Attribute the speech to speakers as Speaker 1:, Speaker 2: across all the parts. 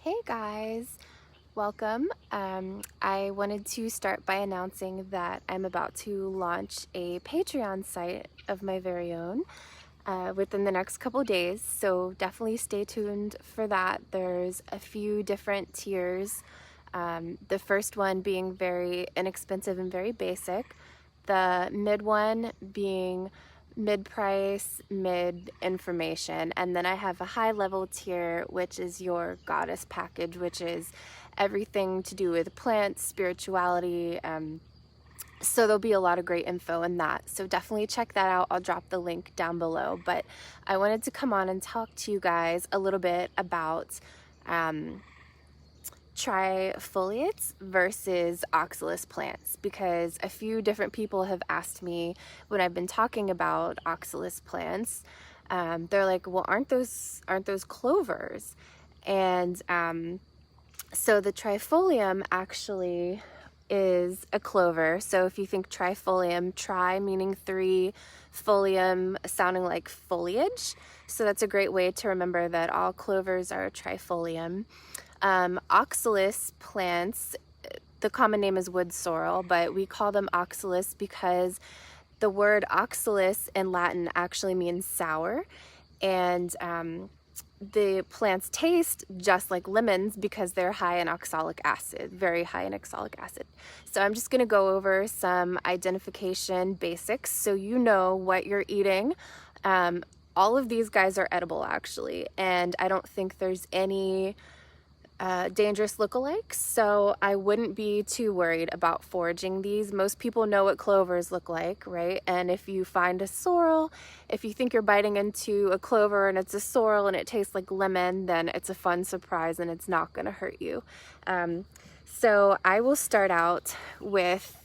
Speaker 1: Hey guys, welcome. I wanted to start by announcing that I'm about to launch a Patreon site of my very own within the next couple days, so definitely stay tuned for that. There's a few different tiers. The first one being very inexpensive and very basic, the mid one being mid-price, mid-information, and then I have a high-level tier, which is your goddess package, which is everything to do with plants, spirituality. So there'll be a lot of great info in that. So definitely check that out. I'll drop the link down below. But I wanted to come on and talk to you guys a little bit about trifoliates versus oxalis plants, because a few different people have asked me when I've been talking about oxalis plants. They're like, well, aren't those clovers? And so the trifolium actually is a clover. So if you think trifolium, tri meaning three, folium sounding like foliage, so that's a great way to remember that all clovers are trifolium. Oxalis plants, the common name is wood sorrel, but we call them oxalis because the word oxalis in Latin actually means sour, and the plants taste just like lemons because they're high in oxalic acid, very high in oxalic acid. So I'm just going to go over some identification basics so you know what you're eating. All of these guys are edible actually, and I don't think there's any dangerous lookalikes, so I wouldn't be too worried about foraging these. Most people know what clovers look like, right? And if you find a sorrel, if you think you're biting into a clover and it's a sorrel and it tastes like lemon, then it's a fun surprise and it's not going to hurt you. So I will start out with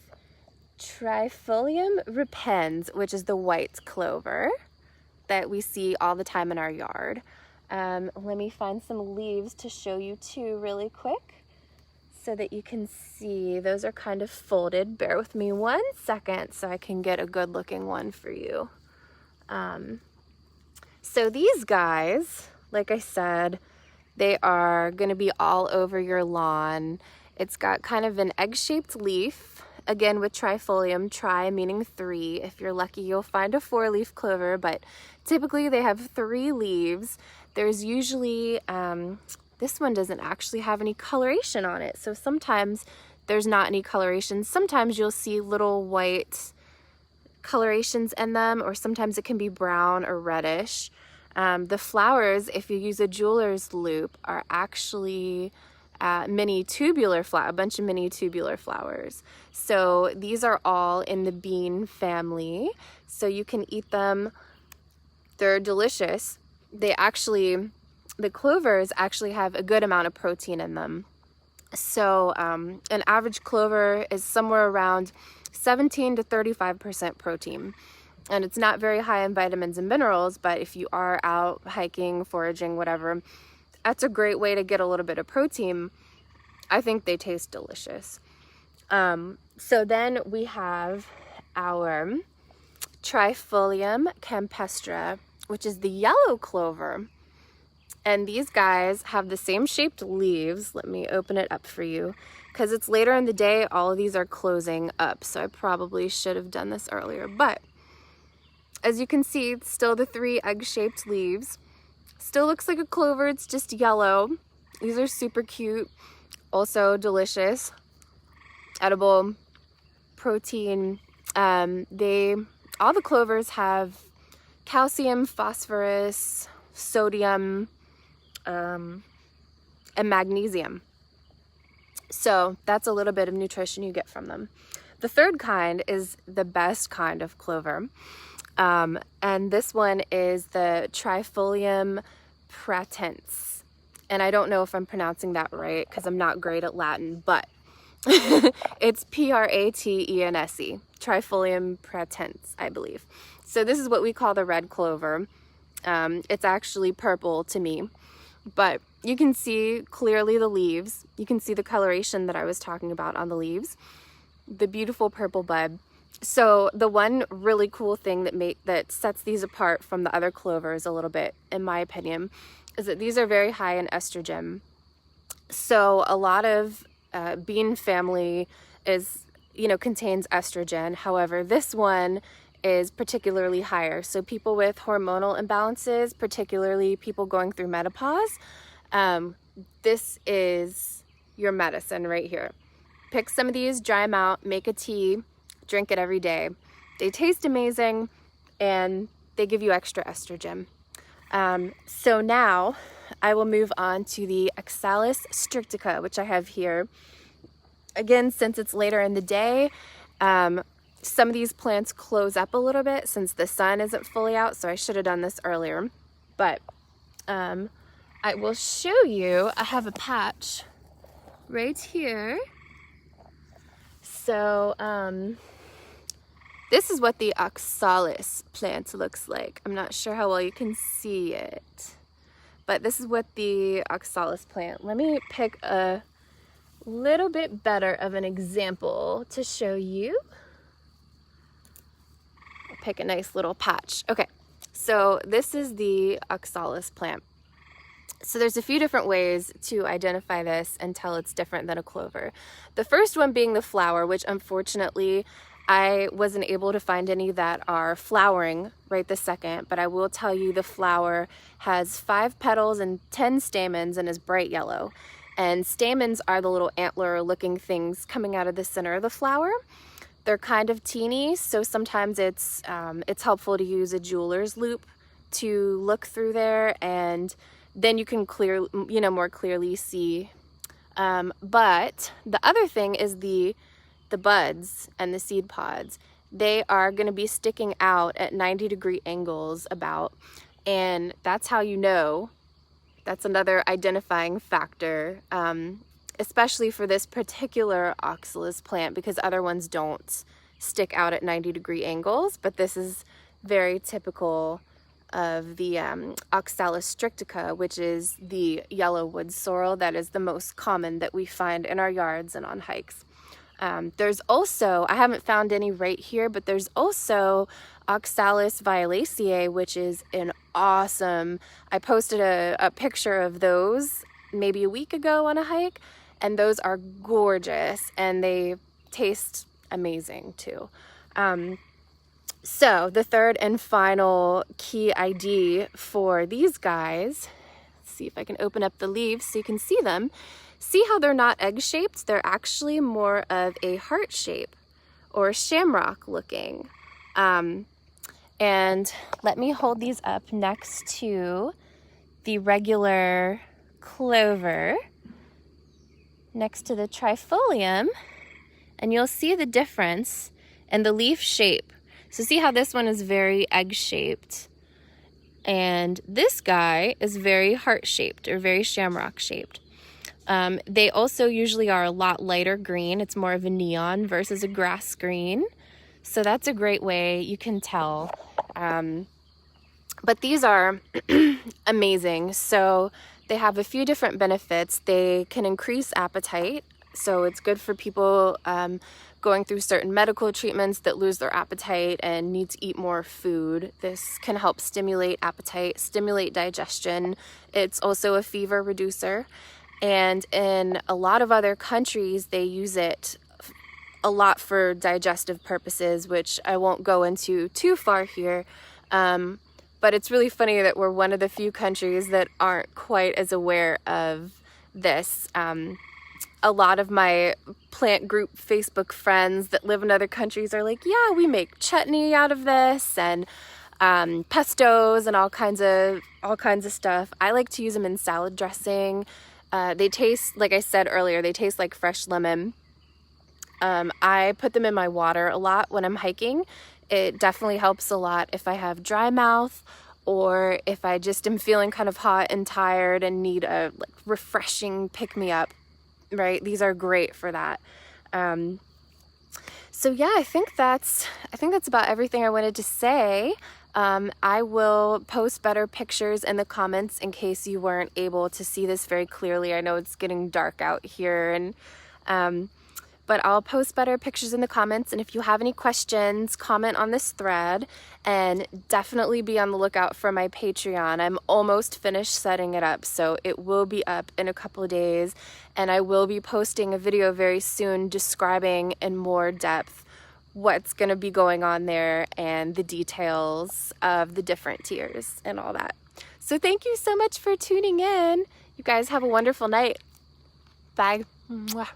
Speaker 1: Trifolium repens, which is the white clover that we see all the time in our yard. Let me find some leaves to show you too really quick so that you can see. Those are kind of folded. Bear with me 1 second so I can get a good looking one for you. So these guys, like I said, they are going to be all over your lawn. It's got kind of an egg-shaped leaf. Again, with trifolium, tri meaning three. If you're lucky, you'll find a 4-leaf clover, but typically they have 3 leaves. There's usually, this one doesn't actually have any coloration on it, so sometimes there's not any coloration. Sometimes you'll see little white colorations in them, or sometimes it can be brown or reddish. The flowers, if you use a jeweler's loop, are actually a bunch of mini tubular flowers. So these are all in the bean family, so you can eat them. They're delicious. The clovers actually have a good amount of protein in them. So an average clover is somewhere around 17 to 35% protein. And it's not very high in vitamins and minerals, but if you are out hiking, foraging, whatever, that's a great way to get a little bit of protein. I think they taste delicious. So then we have our Trifolium campestre, which is the yellow clover. And these guys have the same shaped leaves. Let me open it up for you because it's later in the day. All of these are closing up, so I probably should have done this earlier. But as you can see, it's still the 3 egg-shaped leaves. Still looks like a clover, it's just yellow. These are super cute, also delicious, edible, protein. All the clovers have calcium, phosphorus, sodium, and magnesium. So that's a little bit of nutrition you get from them. The third kind is the best kind of clover. And this one is the Trifolium pratense. And I don't know if I'm pronouncing that right because I'm not great at Latin, but it's Pratense, Trifolium pratense, I believe. So this is what we call the red clover. It's actually purple to me, but you can see clearly the leaves. You can see the coloration that I was talking about on the leaves, the beautiful purple bud. So the one really cool thing that sets these apart from the other clovers a little bit, in my opinion, is that these are very high in estrogen. So a lot of bean family is, contains estrogen. However, this one is particularly higher. So people with hormonal imbalances, particularly people going through menopause, this is your medicine right here. Pick some of these, dry them out, make a tea, drink it every day. They taste amazing and they give you extra estrogen. So now I will move on to the Oxalis strictica, which I have here. Again, since it's later in the day, some of these plants close up a little bit since the sun isn't fully out, so I should have done this earlier. But I will show you, I have a patch right here. So this is what the Oxalis plant looks like. I'm not sure how well you can see it, but this is what the Oxalis plant. Let me pick a little bit better of an example to show you. I'll pick a nice little patch. Okay, so this is the Oxalis plant. So there's a few different ways to identify this and tell it's different than a clover. The first one being the flower, which unfortunately I wasn't able to find any that are flowering right this second, but I will tell you the flower has 5 petals and 10 stamens and is bright yellow. And stamens are the little antler looking things coming out of the center of the flower. They're kind of teeny, so sometimes it's helpful to use a jeweler's loupe to look through there, and then you can more clearly see. But the other thing is the buds and the seed pods. They are going to be sticking out at 90-degree angles about, and that's how you know. That's another identifying factor, especially for this particular Oxalis plant, because other ones don't stick out at 90-degree angles, but this is very typical of the Oxalis strictica, which is the yellow wood sorrel that is the most common that we find in our yards and on hikes. There's also, I haven't found any right here, but there's also Oxalis violaceae, which is an awesome, I posted a picture of those maybe a week ago on a hike, and those are gorgeous and they taste amazing too. So the third and final key ID for these guys, let's see if I can open up the leaves so you can see them. See how they're not egg-shaped? They're actually more of a heart shape or shamrock looking. And let me hold these up next to the regular clover, next to the Trifolium, and you'll see the difference in the leaf shape. So see how this one is very egg-shaped, and this guy is very heart-shaped or very shamrock-shaped. They also usually are a lot lighter green. It's more of a neon versus a grass green. So that's a great way you can tell. But these are amazing. So they have a few different benefits. They can increase appetite. So it's good for people going through certain medical treatments that lose their appetite and need to eat more food. This can help stimulate appetite, stimulate digestion. It's also a fever reducer. And in a lot of other countries, they use it a lot for digestive purposes, which I won't go into too far here. But it's really funny that we're one of the few countries that aren't quite as aware of this. A lot of my plant group Facebook friends that live in other countries are like, yeah, we make chutney out of this and pestos and all kinds of stuff. I like to use them in salad dressing. They taste, like I said earlier, they taste like fresh lemon. I put them in my water a lot when I'm hiking. It definitely helps a lot if I have dry mouth or if I just am feeling kind of hot and tired and need a refreshing pick-me-up, right? These are great for that. So yeah, I think that's about everything I wanted to say. I will post better pictures in the comments in case you weren't able to see this very clearly. I know it's getting dark out here, and but but I'll post better pictures in the comments, and if you have any questions, comment on this thread, and definitely be on the lookout for my Patreon. I'm almost finished setting it up, so it will be up in a couple of days, and I will be posting a video very soon describing in more depth what's going to be going on there and the details of the different tiers and all that. So thank you so much for tuning in. You guys have a wonderful night. Bye. Mwah.